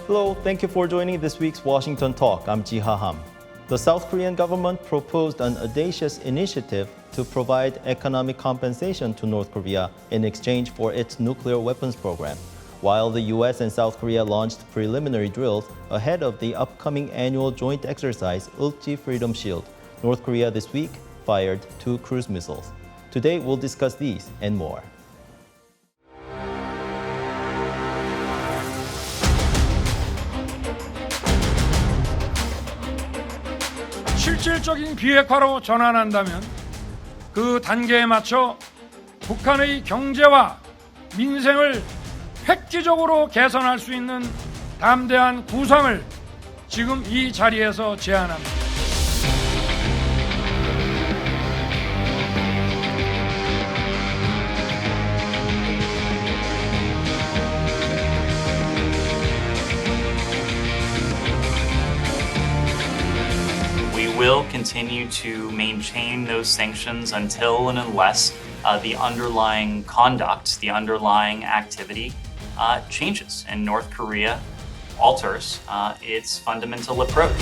Hello, thank you for joining this week's Washington Talk. I'm Ji Ha-ham. The South Korean government proposed an audacious initiative to provide economic compensation to North Korea in exchange for its nuclear weapons program, while the US and South Korea launched preliminary drills ahead of the upcoming annual joint exercise Ulchi Freedom Shield. North Korea this week fired 2 cruise missiles. Today, we'll discuss these and more. 실질적인 비핵화로 전환한다면 그 단계에 맞춰 북한의 경제와 민생을 획기적으로 개선할 수 있는 담대한 구상을 지금 이 자리에서 제안합니다. We will continue to maintain those sanctions until and unless the underlying conduct, the underlying activity changes and North Korea alters its fundamental approach.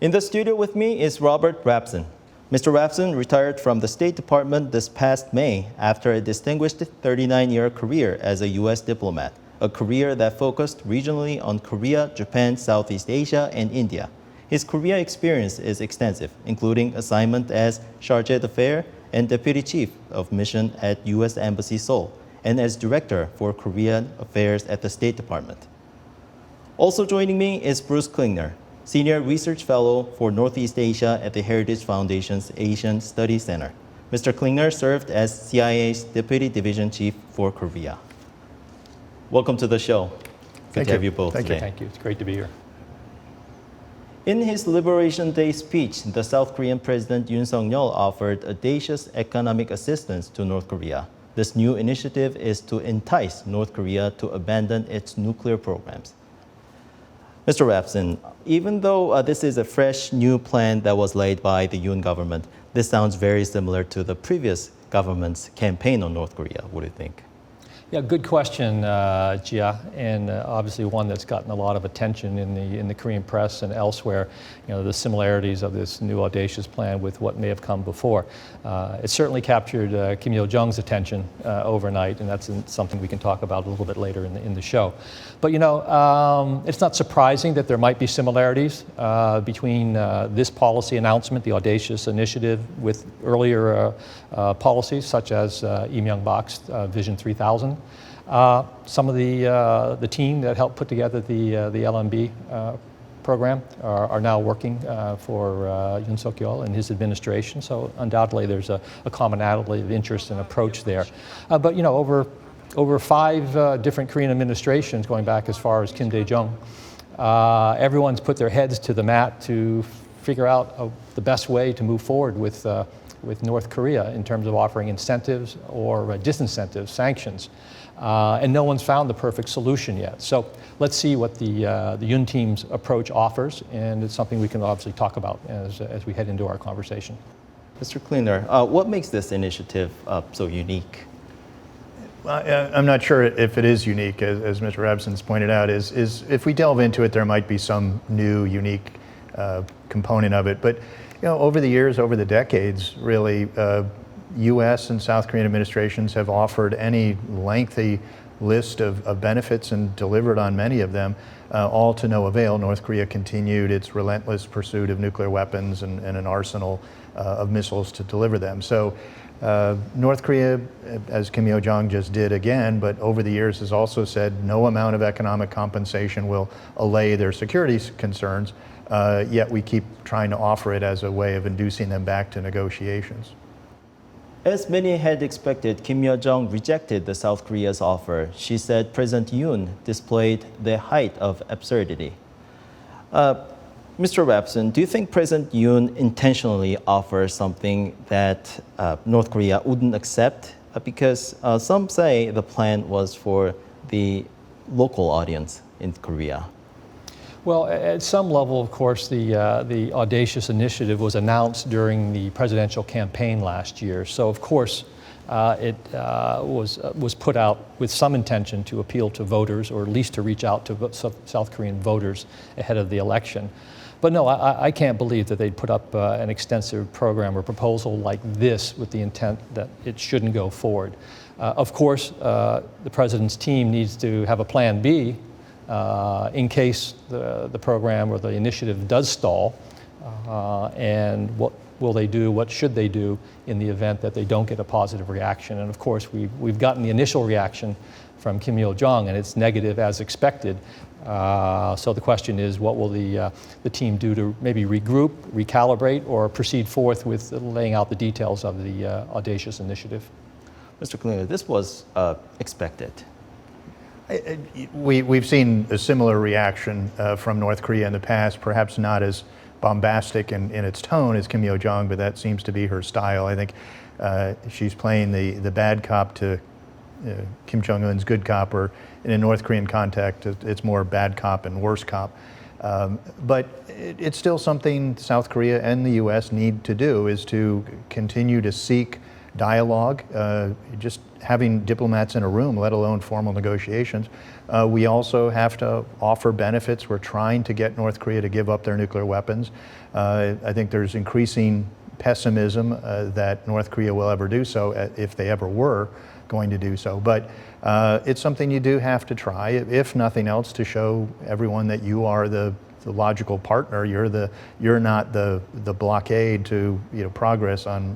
In the studio with me is Robert Rapson. Mr. Rapson retired from the State Department this past May after a distinguished 39-year career as a U.S. diplomat, a career that focused regionally on Korea, Japan, Southeast Asia, and India. His Korea experience is extensive, including assignment as Chargé d'Affaires and Deputy Chief of Mission at U.S. Embassy Seoul, and as Director for Korean Affairs at the State Department. Also joining me is Bruce Klingner, Senior Research Fellow for Northeast Asia at the Heritage Foundation's Asian Studies Center. Mr. Klingner served as CIA's Deputy Division Chief for Korea. Welcome to the show. Good to have you both today. Thank you. It's great to be here. In his Liberation Day speech, the South Korean President Yoon Suk-yeol offered audacious economic assistance to North Korea. This new initiative is to entice North Korea to abandon its nuclear programs. Mr. Rapson, even though this is a fresh new plan that was laid by the Yoon government, this sounds very similar to the previous government's campaign on North Korea. What do you think? Yeah, good question, Jia, and obviously one that's gotten a lot of attention in the Korean press and elsewhere. You know, the similarities of this new audacious plan with what may have come before. It certainly captured Kim Yo-jong's attention overnight, and that's something we can talk about a little bit later in the show. But you know, it's not surprising that there might be similarities between this policy announcement, the audacious initiative, with earlier policies such as Lee Myung-bak's Vision 3000. Some of the team that helped put together the LMB program are now working for Yoon Suk-yeol and his administration. So undoubtedly, there's a commonality of interest and approach there. But you know, over 5 different Korean administrations, going back as far as Kim Dae-jung, everyone's put their heads to the mat to figure out the best way to move forward with North Korea in terms of offering incentives or disincentives, sanctions. And no one's found the perfect solution yet. So let's see what the Yoon team's approach offers, and it's something we can obviously talk about as we head into our conversation. Mr. Klingner, what makes this initiative so unique? I'm not sure if it is unique, as Mr. Rapson's pointed out. Is if we delve into it, there might be some new, unique component of it. But you know, over the years, over the decades, really, U.S. and South Korean administrations have offered any lengthy list of benefits and delivered on many of them, all to no avail. North Korea continued its relentless pursuit of nuclear weapons and an arsenal of missiles to deliver them. So North Korea, as Kim Yo-jong just did again, but over the years has also said no amount of economic compensation will allay their security concerns, yet we keep trying to offer it as a way of inducing them back to negotiations. As many had expected, Kim Yo-jong rejected the South Korea's offer. She said President Yoon displayed the height of absurdity. Mr. Rapson, do you think President Yoon intentionally offered something that North Korea wouldn't accept? Because some say the plan was for the local audience in Korea. Well, at some level, of course, the audacious initiative was announced during the presidential campaign last year. So, of course, it was put out with some intention to appeal to voters, or at least to reach out to South Korean voters ahead of the election. But no, I can't believe that they'd put up an extensive program or proposal like this with the intent that it shouldn't go forward. Of course, the president's team needs to have a plan B in case the program or the initiative does stall, and what will they do, what should they do in the event that they don't get a positive reaction. And of course, we've gotten the initial reaction from Kim Yo-jong, and it's negative as expected. So the question is, what will the team do to maybe regroup, recalibrate, or proceed forth with laying out the details of the audacious initiative? Mr. Klingner, this was expected. We've seen a similar reaction from North Korea in the past, perhaps not as bombastic in its tone as Kim Yo-jong, but that seems to be her style. I think she's playing the bad cop to Kim Jong-un's good cop, or in a North Korean context, it's more bad cop and worse cop. But it's still something South Korea and the U.S. need to do, is to continue to seek dialogue, just having diplomats in a room, let alone formal negotiations. We also have to offer benefits. We're trying to get North Korea to give up their nuclear weapons. I think there's increasing pessimism that North Korea will ever do so, if they ever were going to do so. But it's something you do have to try, if nothing else, to show everyone that you are the logical partner. You're not the blockade to progress on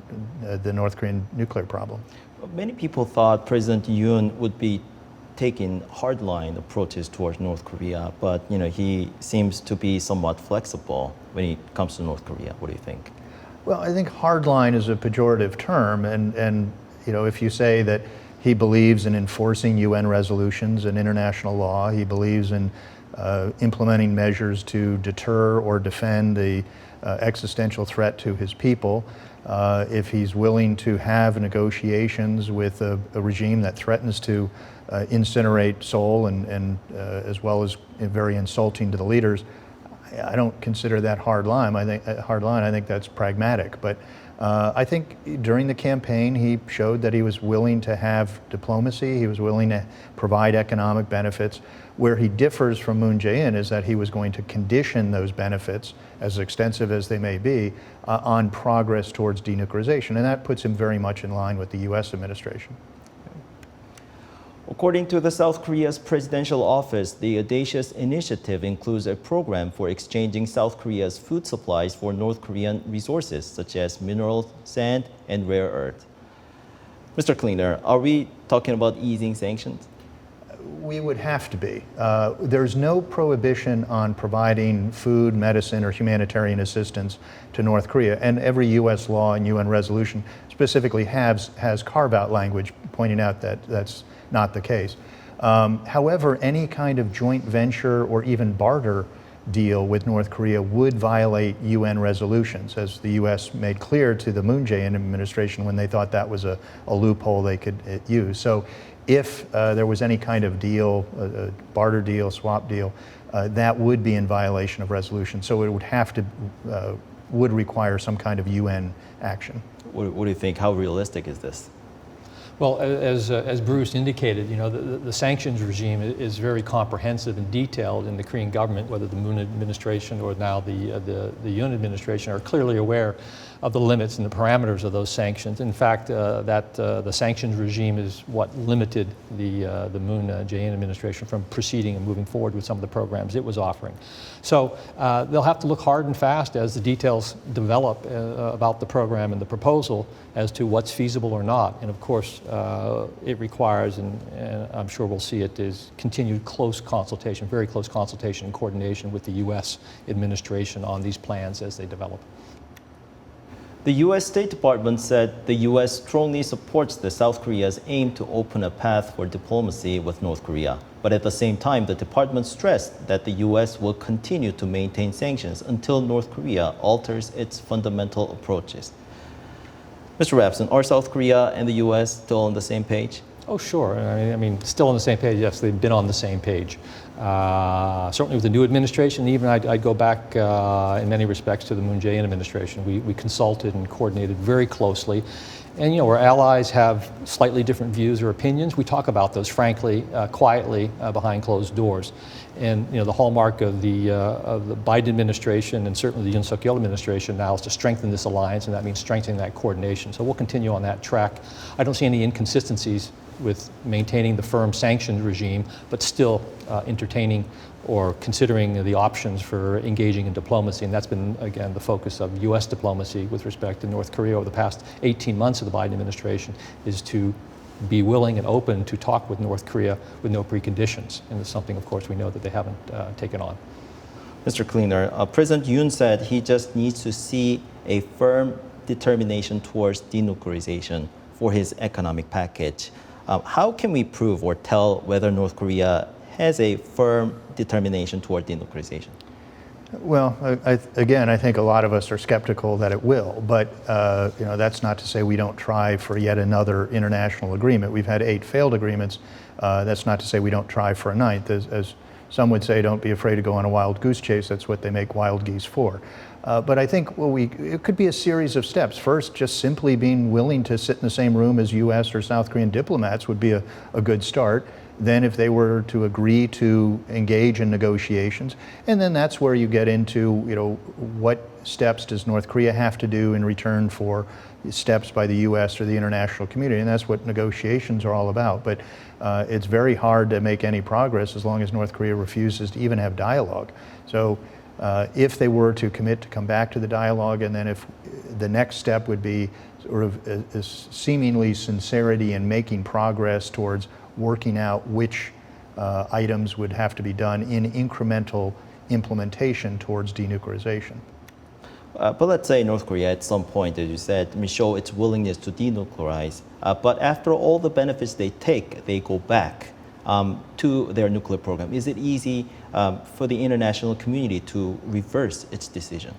the North Korean nuclear problem. Many people thought President Yoon would be taking hardline approaches towards North Korea, but he seems to be somewhat flexible when it comes to North Korea. What do you think? Well, I think hardline is a pejorative term, and if you say that he believes in enforcing UN resolutions and international law, he believes in implementing measures to deter or defend the existential threat to his people, if he's willing to have negotiations with a regime that threatens to incinerate Seoul and as well as very insulting to the leaders, I don't consider that hardline. I think that's pragmatic. But I think during the campaign he showed that he was willing to have diplomacy. He was willing to provide economic benefits. Where he differs from Moon Jae-in is that he was going to condition those benefits, as extensive as they may be, on progress towards denuclearization. And that puts him very much in line with the U.S. administration. According to the South Korea's presidential office, the audacious initiative includes a program for exchanging South Korea's food supplies for North Korean resources, such as mineral sand and rare earth. Mr. Klingner, are we talking about easing sanctions? We would have to be. There's no prohibition on providing food, medicine, or humanitarian assistance to North Korea, and every U.S. law and UN resolution specifically has carve-out language pointing out that that's not the case. However, any kind of joint venture or even barter deal with North Korea would violate UN resolutions, as the U.S. made clear to the Moon Jae-in administration when they thought that was a loophole they could use. So if there was any kind of deal, a barter deal, swap deal, that would be in violation of resolution. So it would require some kind of UN action. What do you think? How realistic is this? Well, as Bruce indicated, the sanctions regime is very comprehensive and detailed, and the Korean government, whether the Moon administration or now the Yoon administration, are clearly aware of the limits and the parameters of those sanctions. In fact, the sanctions regime is what limited the Moon Jae-in administration from proceeding and moving forward with some of the programs it was offering. So they'll have to look hard and fast as the details develop about the program and the proposal as to what's feasible or not. And of course, it requires, and I'm sure we'll see it, is continued close consultation, very close consultation and coordination with the U.S. administration on these plans as they develop. The U.S. State Department said the U.S. strongly supports the South Korea's aim to open a path for diplomacy with North Korea. But at the same time, the department stressed that the U.S. will continue to maintain sanctions until North Korea alters its fundamental approaches. Mr. Rapson, are South Korea and the U.S. still on the same page? Oh, sure. I mean, still on the same page. Yes, they've been on the same page. Certainly with the new administration, even I'd go back in many respects to the Moon Jae-in administration. We consulted and coordinated very closely. And, you know, where allies have slightly different views or opinions, we talk about those frankly, quietly, behind closed doors. And, you know, the hallmark of the Biden administration and certainly the Yoon Suk-yeol administration now is to strengthen this alliance, and that means strengthening that coordination. So we'll continue on that track. I don't see any inconsistencies with maintaining the firm sanctions regime, but still entertaining or considering the options for engaging in diplomacy. And that's been, again, the focus of U.S. diplomacy with respect to North Korea over the past 18 months of the Biden administration, is to be willing and open to talk with North Korea with no preconditions. And it's something, of course, we know that they haven't taken on. Mr. Klingner, President Yoon said he just needs to see a firm determination towards denuclearization for his economic package. How can we prove or tell whether North Korea has a firm determination toward denuclearization? Well, again, I think a lot of us are skeptical that it will, but you know, that's not to say we don't try for yet another international agreement. We've had 8 failed agreements. That's not to say we don't try for a 9th. As some would say, don't be afraid to go on a wild goose chase. That's what they make wild geese for. But I think it could be a series of steps. First, just simply being willing to sit in the same room as U.S. or South Korean diplomats would be a good start. Then if they were to agree to engage in negotiations, and then that's where you get into, you know, what steps does North Korea have to do in return for steps by the U.S. or the international community, and that's what negotiations are all about. But it's very hard to make any progress as long as North Korea refuses to even have dialogue. So if they were to commit to come back to the dialogue, and then if the next step would be sort of a seemingly sincerity in making progress towards working out which items would have to be done in incremental implementation towards denuclearization. But let's say North Korea at some point, as you said, may show its willingness to denuclearize. But after all the benefits they take, they go back to their nuclear program. Is it easy for the international community to reverse its decision?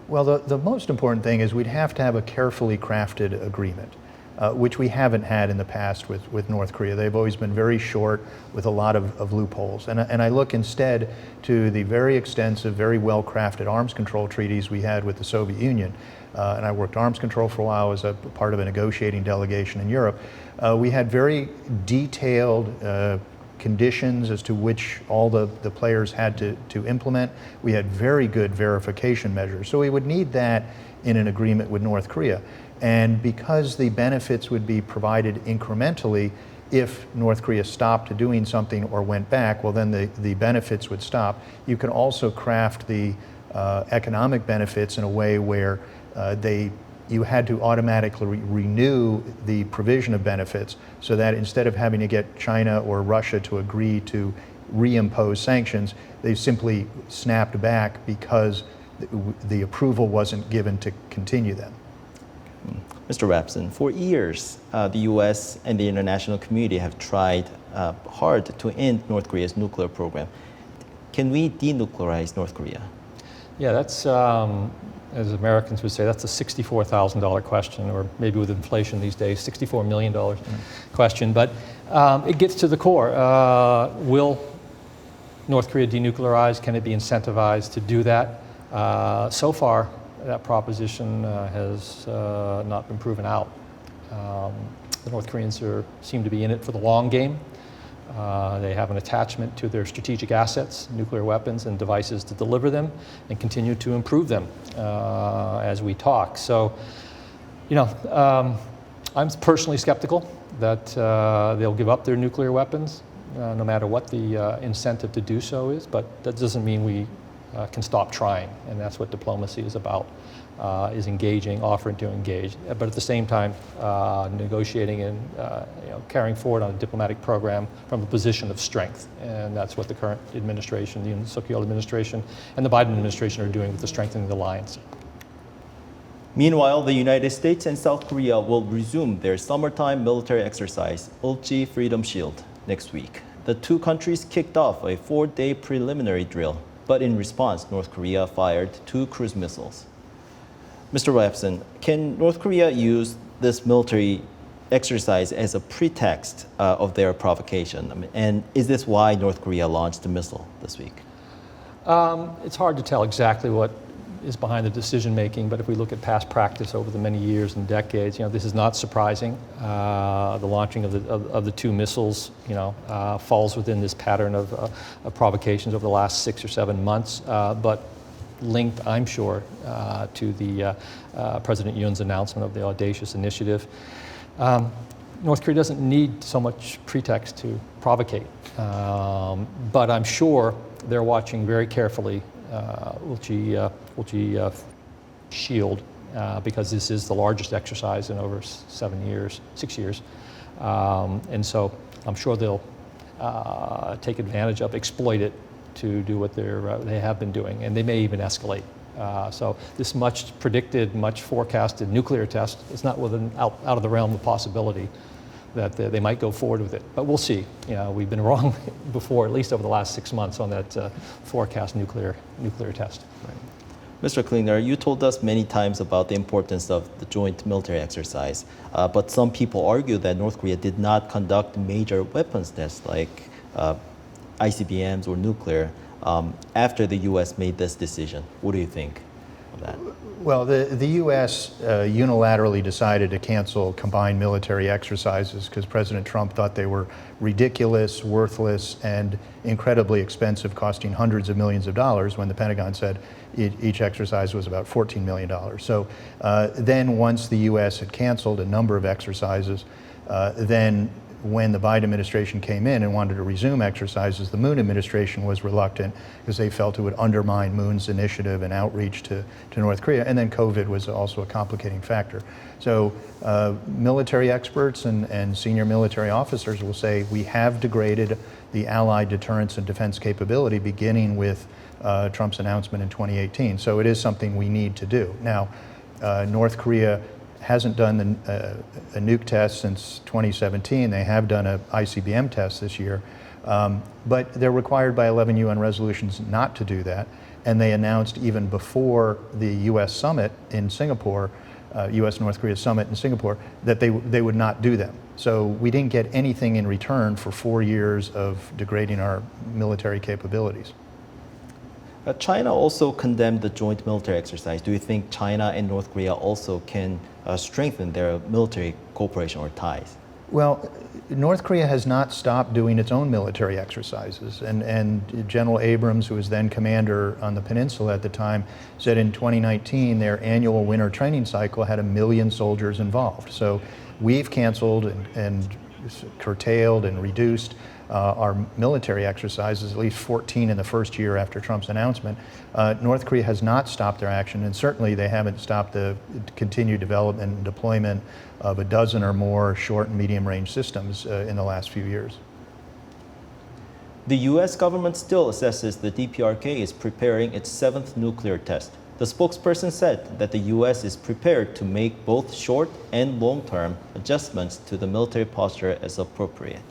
Well, the most important thing is we'd have to have a carefully crafted agreement, which we haven't had in the past with North Korea. They've always been very short with a lot of loopholes. And I look instead to the very extensive, very well-crafted arms control treaties we had with the Soviet Union. And I worked arms control for a while as a part of a negotiating delegation in Europe. We had very detailed conditions as to which all the players had to implement. We had very good verification measures. So we would need that in an agreement with North Korea. And because the benefits would be provided incrementally, if North Korea stopped doing something or went back, well, then the benefits would stop. You can also craft the economic benefits in a way where you had to automatically renew the provision of benefits, so that instead of having to get China or Russia to agree to reimpose sanctions, they simply snapped back because the approval wasn't given to continue them. Mr. Rapson, for years, the U.S. and the international community have tried hard to end North Korea's nuclear program. Can we denuclearize North Korea? Yeah, that's, as Americans would say, that's a $64,000 question, or maybe with inflation these days, $64 million question. But it gets to the core. Will North Korea denuclearize? Can it be incentivized to do that? So far, that proposition has not been proven out. The North Koreans seem to be in it for the long game. They have an attachment to their strategic assets, nuclear weapons and devices to deliver them, and continue to improve them as we talk. So, you know, I'm personally skeptical that they'll give up their nuclear weapons, no matter what the incentive to do so is, but that doesn't mean we can stop trying, and that's what diplomacy is about, is engaging, offering to engage, but at the same time negotiating and carrying forward on a diplomatic program from a position of strength. And that's what the current administration, the Yoon Suk-yeol administration, and the Biden administration are doing with the strengthening of the alliance. Meanwhile, the United States and South Korea will resume their summertime military exercise, Ulchi Freedom Shield, next week. The two countries kicked off a 4-day preliminary drill, but in response, North Korea fired 2 cruise missiles. Mr. Rapson, can North Korea use this military exercise as a pretext of their provocation? And is this why North Korea launched the missile this week? It's hard to tell exactly what is behind the decision making, but if we look at past practice over the many years and decades, this is not surprising. The launching of the 2 missiles, falls within this pattern of provocations over the last 6 or 7 months, but linked, I'm sure, to the President Yoon's announcement of the audacious initiative. North Korea doesn't need so much pretext to provocate, but I'm sure they're watching very carefully Ulchi Shield, because this is the largest exercise in over 6 years. And so I'm sure they'll take advantage of, exploit it to do what they have been doing, and they may even escalate. So this much predicted, much forecasted nuclear test is not out of the realm of possibility that they might go forward with it. But we'll see. We've been wrong before, at least over the last 6 months, on that forecast nuclear test. Right. Mr. Klingner, you told us many times about the importance of the joint military exercise, but some people argue that North Korea did not conduct major weapons tests like ICBMs or nuclear after the U.S. made this decision. What do you think of that? Well, the U.S. Unilaterally decided to cancel combined military exercises because President Trump thought they were ridiculous, worthless, and incredibly expensive, costing hundreds of millions of dollars, when the Pentagon said each exercise was about $14 million. So then once the U.S. had canceled a number of exercises, then when the Biden administration came in and wanted to resume exercises, the Moon administration was reluctant because they felt it would undermine Moon's initiative and outreach to North Korea. And then COVID was also a complicating factor. So military experts and senior military officers will say we have degraded the Allied deterrence and defense capability beginning with Trump's announcement in 2018. So it is something we need to do. Now, North Korea hasn't done a nuke test since 2017. They have done an ICBM test this year, but they're required by 11 UN resolutions not to do that. And they announced even before the U.S. summit in Singapore, U.S.-North Korea summit in Singapore, that they would not do them. So we didn't get anything in return for 4 years of degrading our military capabilities. China also condemned the joint military exercise. Do you think China and North Korea also can strengthen their military cooperation or ties? Well, North Korea has not stopped doing its own military exercises. And General Abrams, who was then commander on the peninsula at the time, said in 2019 their annual winter training cycle had 1 million soldiers involved. So we've canceled and curtailed and reduced our military exercises, at least 14 in the first year after Trump's announcement. North Korea has not stopped their action, and certainly they haven't stopped the continued development and deployment of a dozen or more short and medium range systems in the last few years. The U.S. government still assesses the DPRK is preparing its 7th nuclear test. The spokesperson said that the U.S. is prepared to make both short and long-term adjustments to the military posture as appropriate.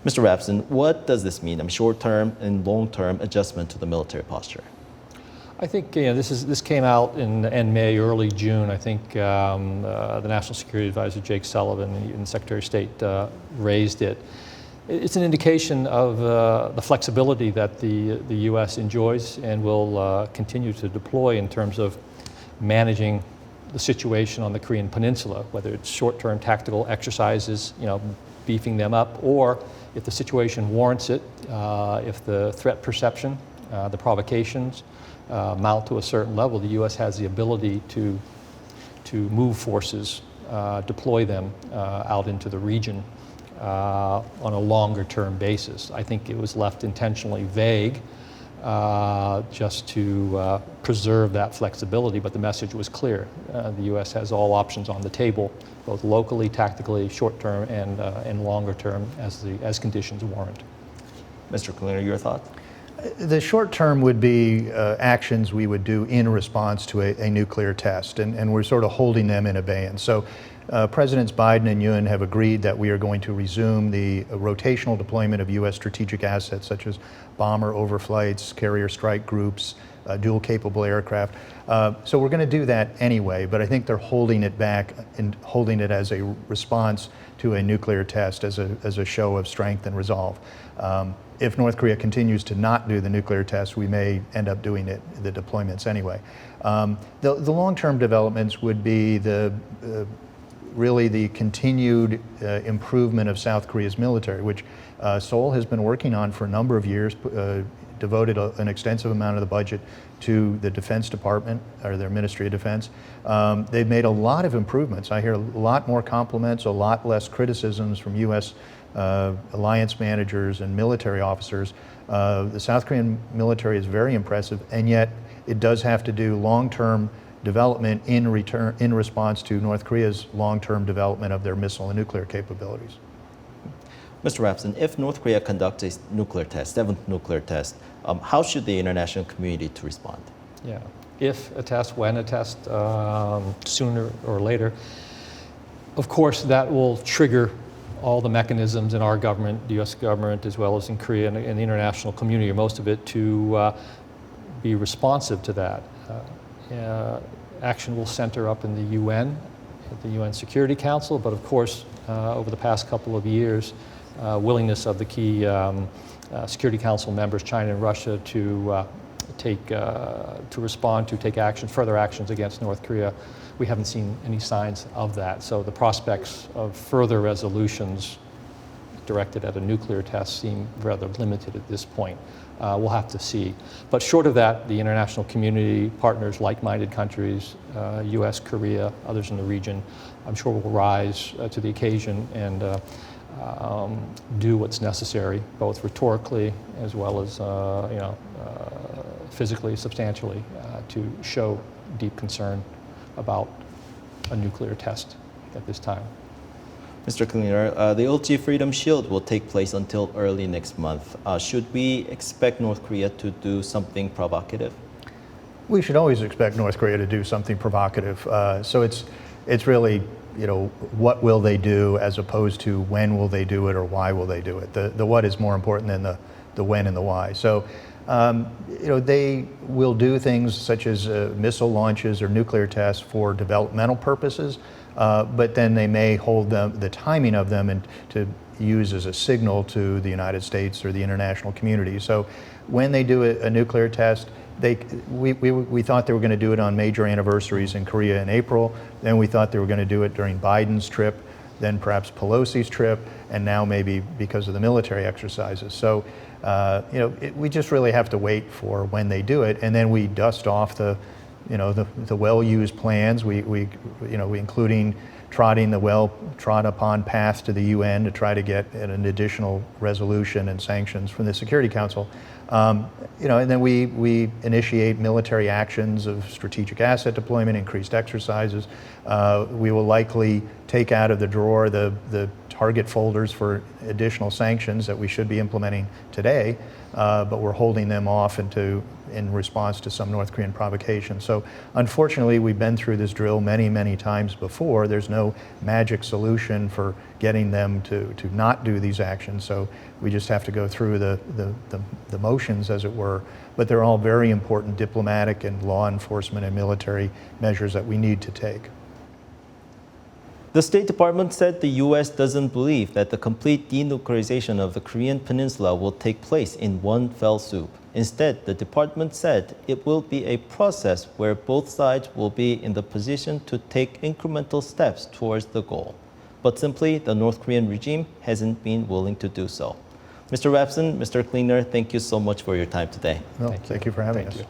Mr. Rapson, what does this mean? Short-term and long-term adjustment to the military posture. I think this came out in end May, early June. I think the National Security Advisor Jake Sullivan and Secretary of State raised it. It's an indication of the flexibility that the U.S. enjoys and will continue to deploy in terms of managing the situation on the Korean Peninsula, whether it's short-term tactical exercises, beefing them up, or if the situation warrants it, if the threat perception, the provocations mount to a certain level, the U.S. has the ability to move forces, deploy them out into the region on a longer term basis. I think it was left intentionally vague just to preserve that flexibility, but the message was clear. The U.S. has all options on the table, both locally, tactically, short-term, and longer-term as conditions warrant. Mr. Klingner, your thoughts? The short term would be actions we would do in response to a nuclear test, and we're sort of holding them in abeyance. So Presidents Biden and Yoon have agreed that we are going to resume the rotational deployment of U.S. strategic assets such as bomber overflights, carrier strike groups, dual capable aircraft. So we're going to do that anyway, but I think they're holding it back and holding it as a response to a nuclear test, as a show of strength and resolve. If North Korea continues to not do the nuclear test, we may end up doing the deployments anyway. The long-term developments would be really the continued improvement of South Korea's military, which Seoul has been working on for a number of years, devoted an extensive amount of the budget to the Defense Department, or their Ministry of Defense. They've made a lot of improvements. I hear a lot more compliments, a lot less criticisms from U.S. Alliance managers and military officers. The South Korean military is very impressive, and yet it does have to do long-term development in response to North Korea's long-term development of their missile and nuclear capabilities. Mr. Rapson, if North Korea conducts a nuclear test, seventh nuclear test, how should the international community to respond? Yeah, if a test, when a test, sooner or later, of course that will trigger all the mechanisms in our government, the U.S. government, as well as in Korea and the international community, or most of it, to be responsive to that. Action will center up in the UN, at the UN Security Council, but of course, over the past couple of years, willingness of the key Security Council members, China and Russia, to respond, to take action, further actions against North Korea. We haven't seen any signs of that. So the prospects of further resolutions directed at a nuclear test seem rather limited at this point. We'll have to see. But short of that, the international community, partners, like-minded countries, US, Korea, others in the region, I'm sure will rise to the occasion and do what's necessary, both rhetorically as well as physically, substantially, to show deep concern about a nuclear test at this time. Mr. Klingner, the LG Freedom Shield will take place until early next month. Should we expect North Korea to do something provocative? We should always expect North Korea to do something provocative. So it's really, what will they do as opposed to when will they do it or why will they do it. The what is more important than the when and the why. So they will do things such as missile launches or nuclear tests for developmental purposes, but then they may hold the timing of them and to use as a signal to the United States or the international community. So when they do a nuclear test, we thought they were going to do it on major anniversaries in Korea in April. Then we thought they were going to do it during Biden's trip, then perhaps Pelosi's trip, and now maybe because of the military exercises. So we just really have to wait for when they do it, and then we dust off the well-used plans. We including trotting the well-trod-upon path to the UN to try to get an additional resolution and sanctions from the Security Council. And then we initiate military actions of strategic asset deployment, increased exercises. We will likely take out of the drawer the target folders for additional sanctions that we should be implementing today, but we're holding them off in response to some North Korean provocation. So unfortunately, we've been through this drill many, many times before. There's no magic solution for getting them to not do these actions. So we just have to go through the motions, as it were. But they're all very important diplomatic and law enforcement and military measures that we need to take. The State Department said the U.S. doesn't believe that the complete denuclearization of the Korean Peninsula will take place in one fell swoop. Instead, the department said it will be a process where both sides will be in the position to take incremental steps towards the goal. But simply, the North Korean regime hasn't been willing to do so. Mr. Rapson, Mr. Klingner, thank you so much for your time today. Well, thank you for having us.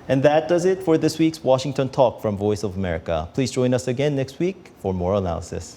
And that does it for this week's Washington Talk from Voice of America. Please join us again next week for more analysis.